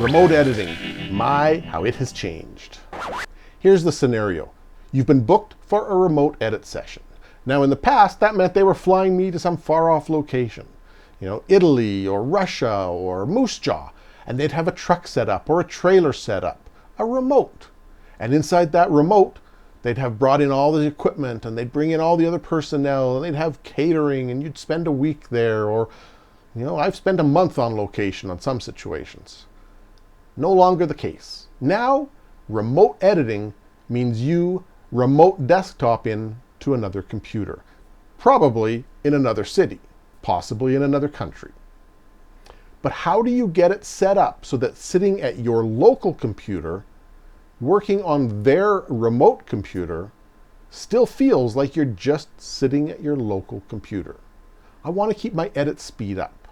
Remote editing. My, how it has changed. Here's the scenario. You've been booked for a remote edit session. Now in the past, that meant they were flying me to some far off location. Italy or Russia or Moose Jaw. And they'd have a truck set up or a trailer set up, a remote. And inside that remote, they'd have brought in all the equipment and they'd bring in all the other personnel and they'd have catering and you'd spend a week there, or, I've spent a month on location on some situations. No longer the case. Now, remote editing means you remote desktop in to another computer, probably in another city, possibly in another country. But how do you get it set up so that sitting at your local computer, working on their remote computer, still feels like you're just sitting at your local computer? I want to keep my edit speed up.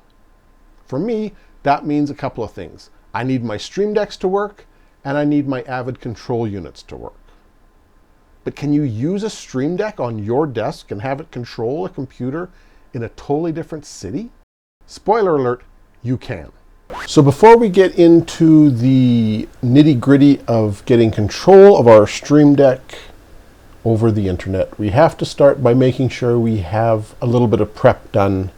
For me, that means a couple of things. I need my Stream Decks to work, and I need my Avid control units to work. But can you use a Stream Deck on your desk and have it control a computer in a totally different city? Spoiler alert, you can. So before we get into the nitty-gritty of getting control of our Stream Deck over the internet, we have to start by making sure we have a little bit of prep done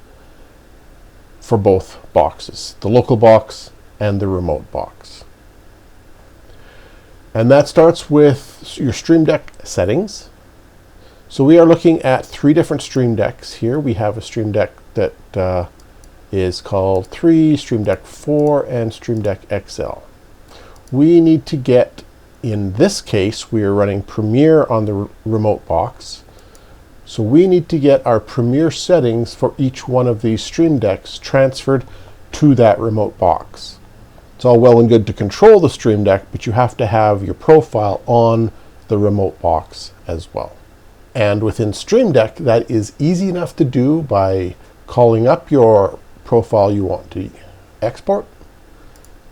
for both boxes, the local box and the remote box. And that starts with your Stream Deck settings. So we are looking at 3 different Stream Decks here. We have a Stream Deck that is called 3, Stream Deck 4, and Stream Deck XL. We need to get, in this case, we are running Premiere on the remote box. So we need to get our Premiere settings for each one of these Stream Decks transferred to that remote box. It's all well and good to control the Stream Deck, but you have to have your profile on the remote box as well. And within Stream Deck, that is easy enough to do by calling up your profile you want to export,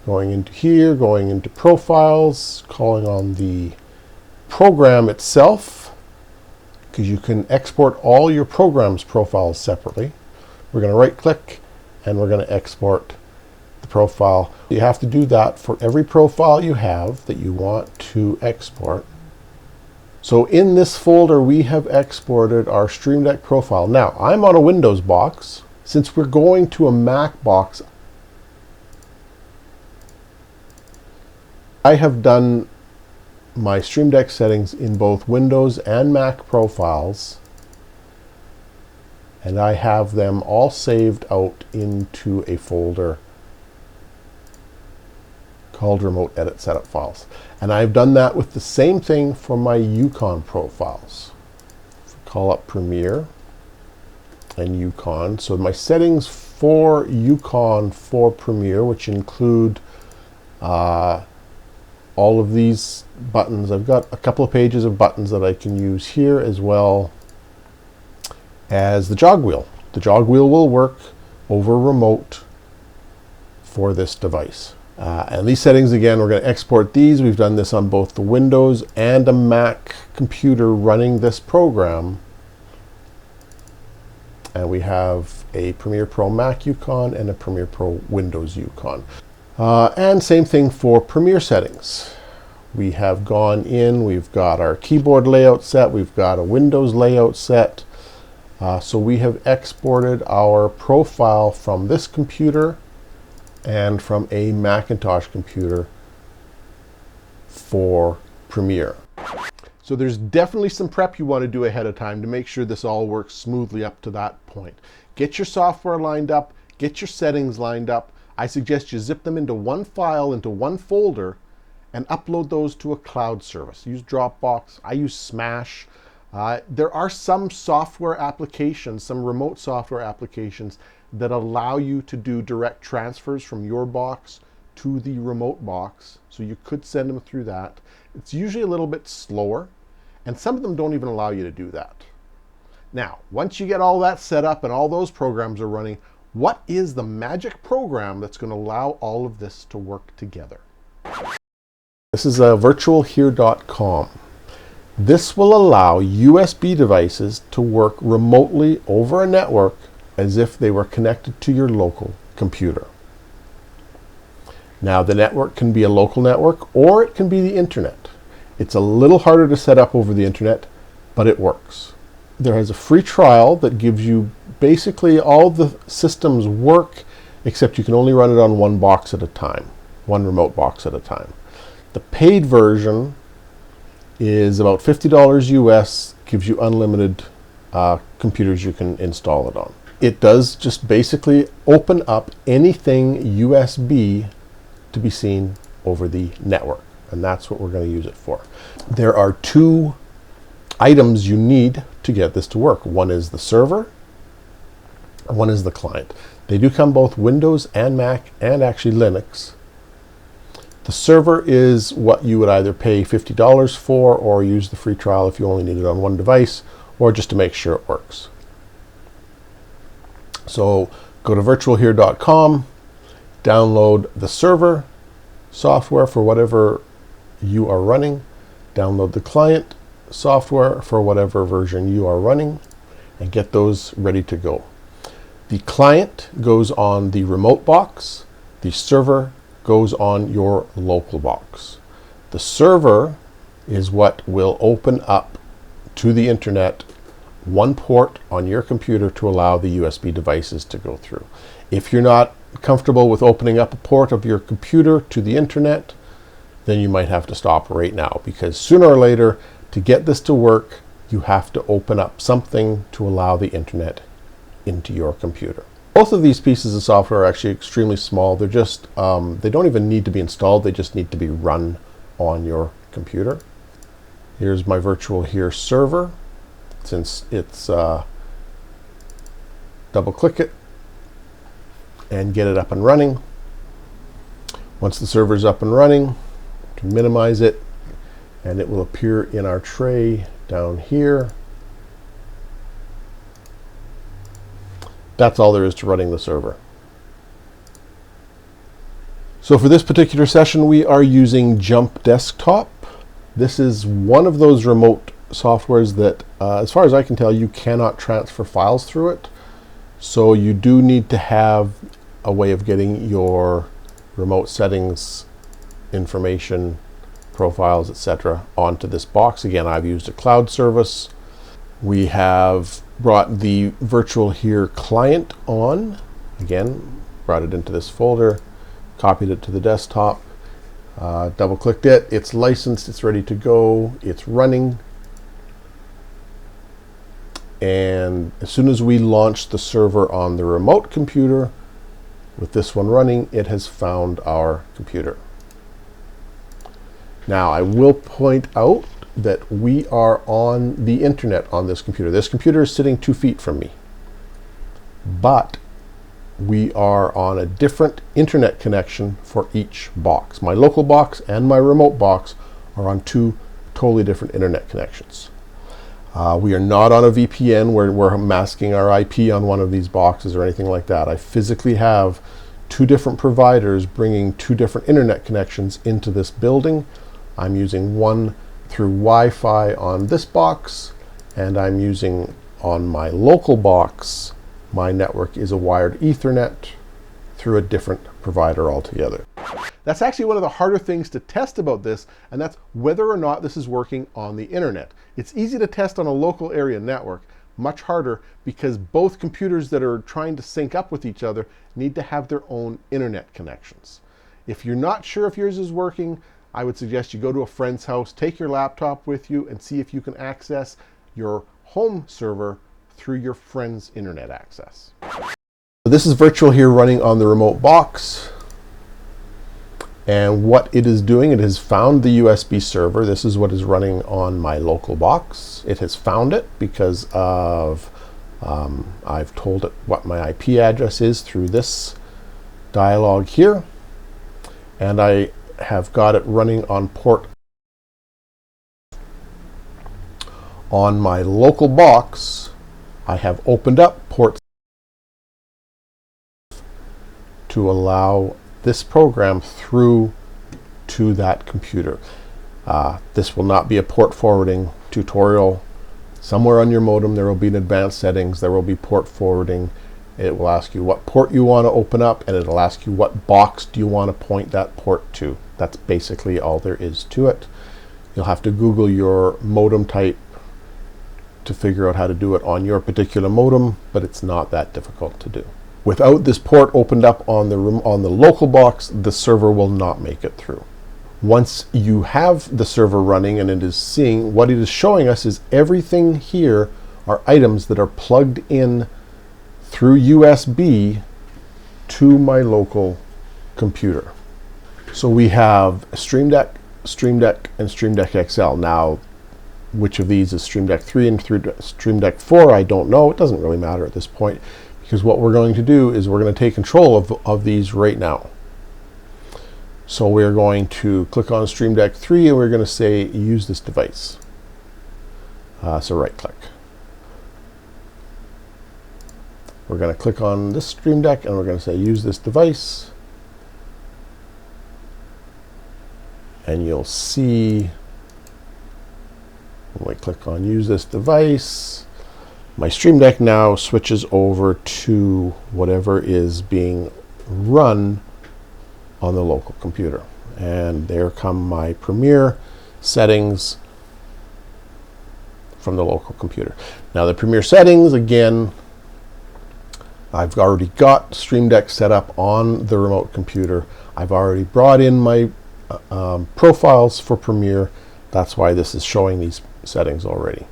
going into here, going into profiles, calling on the program itself, because you can export all your program's profiles separately. We're going to right click and we're going to export the profile. You have to do that for every profile you have that you want to export. So in this folder we have exported our Stream Deck profile. Now I'm on a Windows box. Since we're going to a Mac box, I have done my Stream Deck settings in both Windows and Mac profiles, and I have them all saved out into a folder called Remote Edit Setup Files. And I've done that with the same thing for my Yukon profiles. Call up Premiere and Yukon. So my settings for Yukon for Premiere, which include all of these buttons. I've got a couple of pages of buttons that I can use here, as well as the jog wheel. The jog wheel will work over remote for this device. And these settings, again, we're going to export these. We've done this on both the Windows and a Mac computer running this program. And we have a Premiere Pro Mac Yukon and a Premiere Pro Windows Yukon. And same thing for Premiere settings. We have gone in, we've got our keyboard layout set, we've got a Windows layout set. So we have exported our profile from this computer and from a Macintosh computer for Premiere. So there's definitely some prep you want to do ahead of time to make sure this all works smoothly up to that point. Get your software lined up, get your settings lined up. I suggest you zip them into one file, into one folder, and upload those to a cloud service. Use Dropbox, I use Smash. There are some software applications, some remote software applications that allow you to do direct transfers from your box to the remote box. So you could send them through that. It's usually a little bit slower, and some of them don't even allow you to do that. Now, once you get all that set up and all those programs are running, what is the magic program that's going to allow all of this to work together? This is virtualhere.com. This will allow USB devices to work remotely over a network as if they were connected to your local computer. Now, the network can be a local network or it can be the internet. It's a little harder to set up over the internet, but it works. There is a free trial that gives you basically all the systems work, except you can only run it on one box at a time, one remote box at a time. The paid version is about $50 US, gives you unlimited computers you can install it on. It does just basically open up anything USB to be seen over the network, and that's what we're going to use it for. There are two items you need to get this to work. One is the server, and one is the client. They do come both Windows and Mac and actually Linux. The server is what you would either pay $50 for or use the free trial if you only need it on one device, or just to make sure it works. So go to virtualhere.com, download the server software for whatever you are running, download the client software for whatever version you are running, and get those ready to go. The client goes on the remote box, the server goes on your local box. The server is what will open up to the internet one port on your computer to allow the USB devices to go through. If you're not comfortable with opening up a port of your computer to the internet, then you might have to stop right now, because sooner or later, to get this to work, you have to open up something to allow the internet into your computer. Both of these pieces of software are actually extremely small. They're just, they don't even need to be installed, they just need to be run on your computer. Here's my Virtual Here server. Since it's, double click it and get it up and running. Once the server's up and running, to minimize it, and it will appear in our tray down here. That's all there is to running the server. So for this particular session, we are using Jump Desktop. This is one of those remote softwares that, as far as I can tell, you cannot transfer files through it. So you do need to have a way of getting your remote settings, information, profiles, etc. onto this box. Again, I've used a cloud service. We have brought the Virtual Here client on. Again, brought it into this folder, copied it to the desktop, double clicked it. It's licensed, it's ready to go, it's running. And as soon as we launch the server on the remote computer, with this one running, it has found our computer. Now, I will point out that we are on the internet on this computer. This computer is sitting 2 feet from me, but we are on a different internet connection for each box. My local box and my remote box are on two totally different internet connections. We are not on a VPN where we're masking our IP on one of these boxes or anything like that. I physically have two different providers bringing two different internet connections into this building. I'm using one through Wi-Fi on this box, and I'm using on my local box, my network is a wired Ethernet through a different provider altogether. That's actually one of the harder things to test about this, and that's whether or not this is working on the internet. It's easy to test on a local area network, much harder because both computers that are trying to sync up with each other need to have their own internet connections. If you're not sure if yours is working, I would suggest you go to a friend's house, take your laptop with you, and see if you can access your home server through your friend's internet access. This is Virtual Here running on the remote box. And what it is doing, it has found the USB server. This is what is running on my local box. It has found it because of, I've told it what my IP address is through this dialog here. And I have got it running on port. On my local box, I have opened up port to allow this program through to that computer. This will not be a port forwarding tutorial. Somewhere on your modem there will be an advanced settings, there will be port forwarding, It will ask you what port you want to open up, and it'll ask you what box do you want to point that port to. That's basically all there is to it. You'll have to Google your modem type to figure out how to do it on your particular modem, but it's not that difficult to do. Without this port opened up on the local box, the server will not make it through. Once you have the server running and it is seeing, what it is showing us is everything here are items that are plugged in through USB to my local computer. So we have Stream Deck, and Stream Deck XL. Now, which of these is Stream Deck 3 and Stream Deck 4, I don't know. It doesn't really matter at this point, because what we're going to do is we're going to take control of these right now. So we're going to click on Stream Deck 3 and we're going to say use this device. So right click. We're going to click on this Stream Deck and we're going to say use this device. And you'll see when we click on use this device, my Stream Deck now switches over to whatever is being run on the local computer. And there come my Premiere settings from the local computer. Now the Premiere settings, again, I've already got Stream Deck set up on the remote computer. I've already brought in my profiles for Premiere. That's why this is showing these settings already.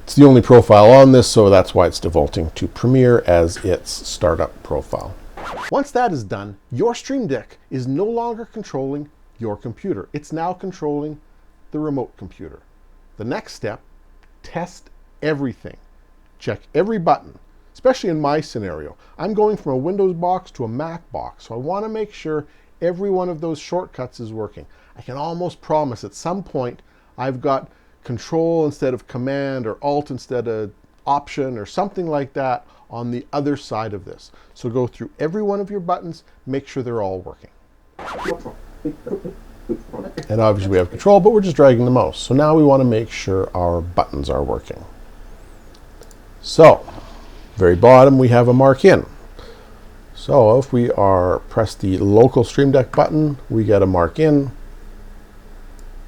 It's the only profile on this, so that's why it's defaulting to Premiere as its startup profile. Once that is done, your Stream Deck is no longer controlling your computer. It's now controlling the remote computer. The next step, test everything. Check every button, especially in my scenario. I'm going from a Windows box to a Mac box, so I want to make sure every one of those shortcuts is working. I can almost promise at some point I've got Control instead of Command or Alt instead of Option or something like that on the other side of this. So go through every one of your buttons, make sure they're all working. And obviously we have Control, but we're just dragging the mouse. So now we want to make sure our buttons are working. So, very bottom we have a mark in. So if we press the local Stream Deck button, we get a mark in.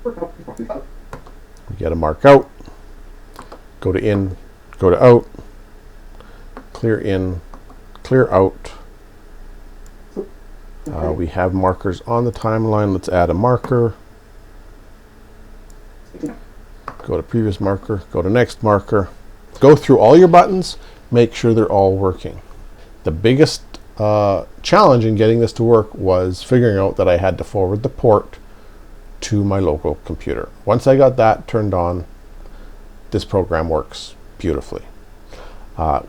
We get a mark out. Go to in, go to out. Clear in, clear out. We have markers on the timeline. Let's add a marker. Go to previous marker, go to next marker. Go through all your buttons, make sure they're all working. The biggest challenge in getting this to work was figuring out that I had to forward the port to my local computer. Once I got that turned on, this program works beautifully.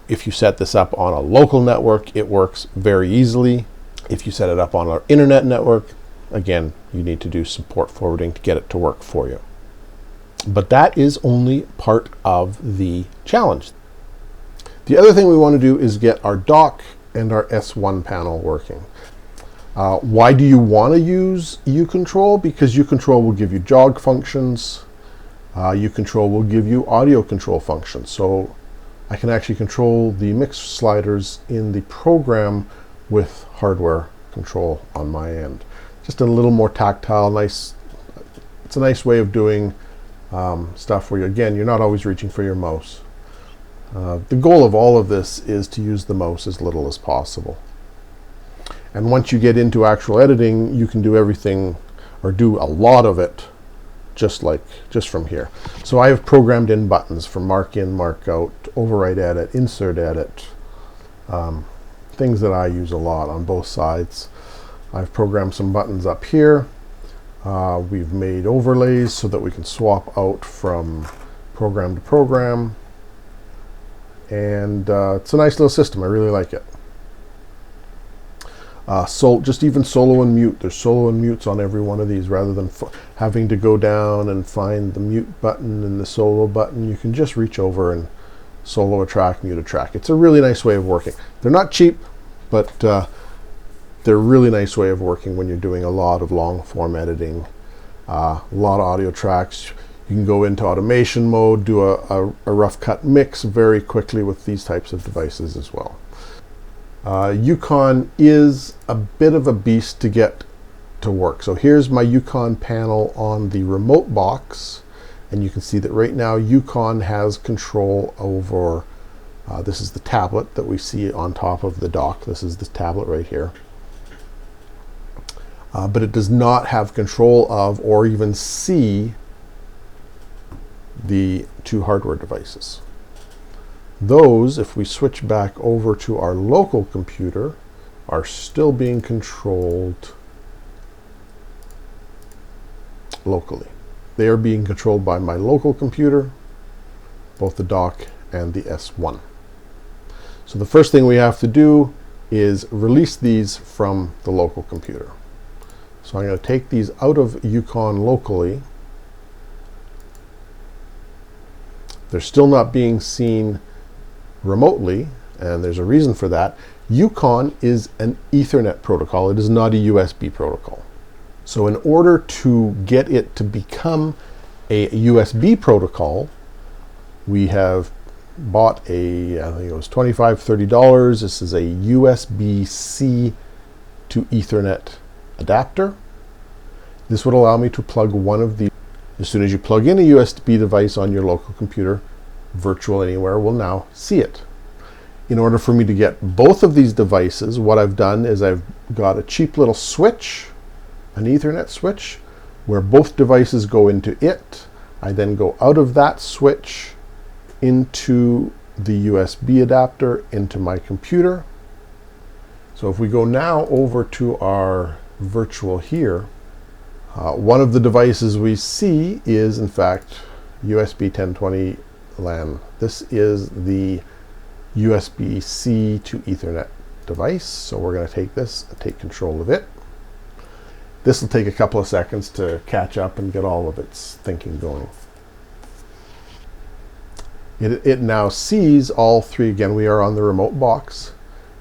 If you set this up on a local network, it works very easily. If you set it up on an internet network, again, you need to do some port forwarding to get it to work for you. But that is only part of the challenge. The other thing we want to do is get our dock and our S1 panel working. Why do you want to use uControl? Because uControl will give you jog functions. uControl will give you audio control functions. So I can actually control the mix sliders in the program with hardware control on my end. Just a little more tactile, nice. It's a nice way of doing stuff where, again, you're not always reaching for your mouse. The goal of all of this is to use the mouse as little as possible. And once you get into actual editing, you can do everything or do a lot of it just from here. So I have programmed in buttons for mark in, mark out, overwrite edit, insert edit, things that I use a lot on both sides. I've programmed some buttons up here. We've made overlays so that we can swap out from program to program. And it's a nice little system. I really like it. Just even solo and mute. There's solo and mutes on every one of these. Rather than having to go down and find the mute button and the solo button, you can just reach over and solo a track, mute a track. It's a really nice way of working. They're not cheap, but they're a really nice way of working when you're doing a lot of long form editing, a lot of audio tracks. You can go into automation mode, do a rough cut mix very quickly with these types of devices as well. Yukon is a bit of a beast to get to work. So here's my Yukon panel on the remote box, and you can see that right now Yukon has control over, this is the tablet that we see on top of the dock. This is the tablet right here. But it does not have control of or even see the two hardware devices. Those, if we switch back over to our local computer, are still being controlled locally. They are being controlled by my local computer, both the dock and the S1. So the first thing we have to do is release these from the local computer. So I'm going to take these out of Yukon locally. They're still not being seen remotely, and there's a reason for that. Yukon is an Ethernet protocol. It is not a USB protocol. So in order to get it to become a USB protocol, we have bought a, I think it was $25, $30. This is a USB-C to Ethernet adapter. This would allow me to plug one of the, as soon as you plug in a USB device on your local computer, Virtual Anywhere will now see it. In order for me to get both of these devices, what I've done is I've got a cheap little switch, an Ethernet switch, where both devices go into it. I then go out of that switch into the USB adapter into my computer. So if we go now over to our Virtual here, one of the devices we see is in fact USB 1020 LAN. This is the USB-C to Ethernet device. So we're going to take this and take control of it. This will take a couple of seconds to catch up and get all of its thinking going. It now sees all three. Again, we are on the remote box.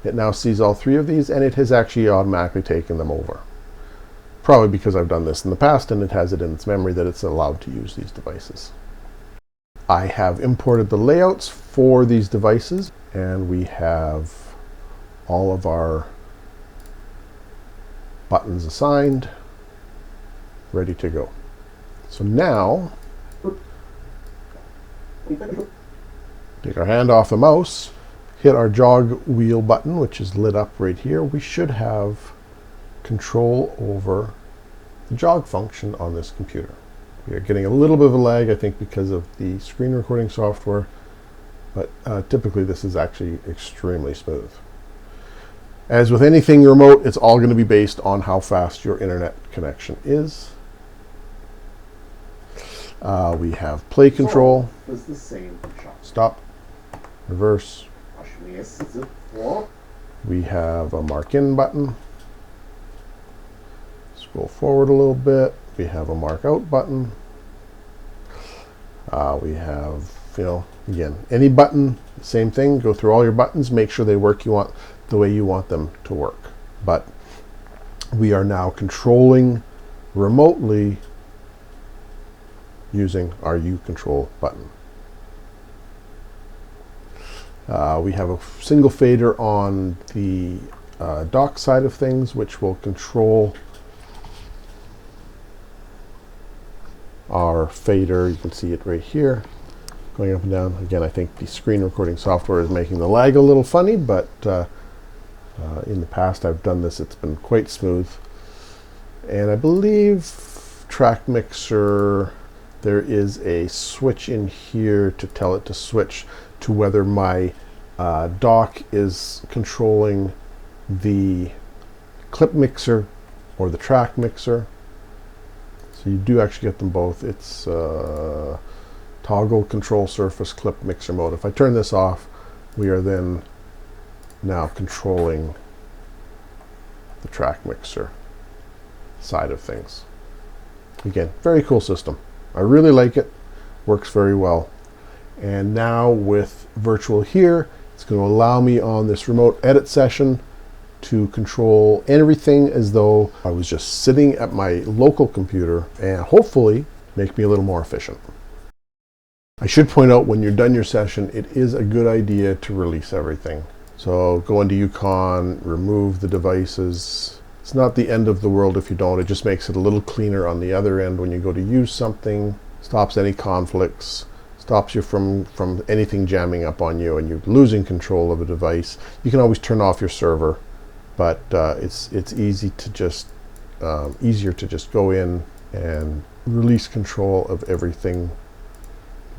It now sees all three of these, and it has actually automatically taken them over. Probably because I've done this in the past and it has it in its memory that it's allowed to use these devices. I have imported the layouts for these devices, and we have all of our buttons assigned, ready to go. So now, take our hand off the mouse, hit our jog wheel button, which is lit up right here. We should have control over the jog function on this computer. We are getting a little bit of a lag, I think, because of the screen recording software, but typically this is actually extremely smooth. As with anything remote, it's all going to be based on how fast your internet connection is. We have play control. It's the same shot. Stop. Reverse. We have a mark in button. Scroll forward a little bit. We have a mark out button. We have, again, any button, same thing. Go through all your buttons, make sure they work the way you want them to work. But we are now controlling remotely using our U control button. We have a single fader on the dock side of things, which will control our fader. You can see it right here going up and down. Again, I think the screen recording software is making the lag a little funny, but in the past I've done this, it's been quite smooth. And I believe Track Mixer, there is a switch in here to tell it to switch to whether my dock is controlling the clip mixer or the track mixer. So you do actually get them both. It's toggle control surface clip mixer mode. If I turn this off, we are then now controlling the track mixer side of things. Again, very cool system. I really like it. Works very well. And now with Virtual here, it's going to allow me on this remote edit session to control everything as though I was just sitting at my local computer, and hopefully make me a little more efficient. I should point out, when you're done your session, it is a good idea to release everything. So go into Yukon, remove the devices. It's not the end of the world if you don't. It just makes it a little cleaner on the other end when you go to use something, stops any conflicts, stops you from anything jamming up on you and you losing control of a device. You can always turn off your server, but it's easy to just easier to just go in and release control of everything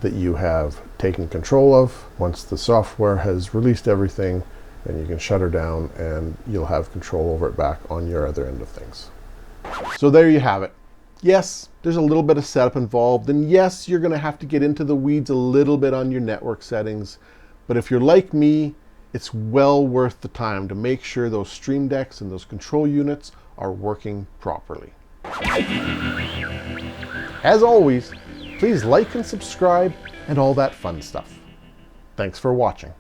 that you have taken control of. Once the software has released everything, then you can shut her down and you'll have control over it back on your other end of things. So there you have it. Yes, there's a little bit of setup involved, and yes, you're going to have to get into the weeds a little bit on your network settings, but if you're like me, it's well worth the time to make sure those Stream Decks and those control units are working properly. As always, please like and subscribe and all that fun stuff. Thanks for watching.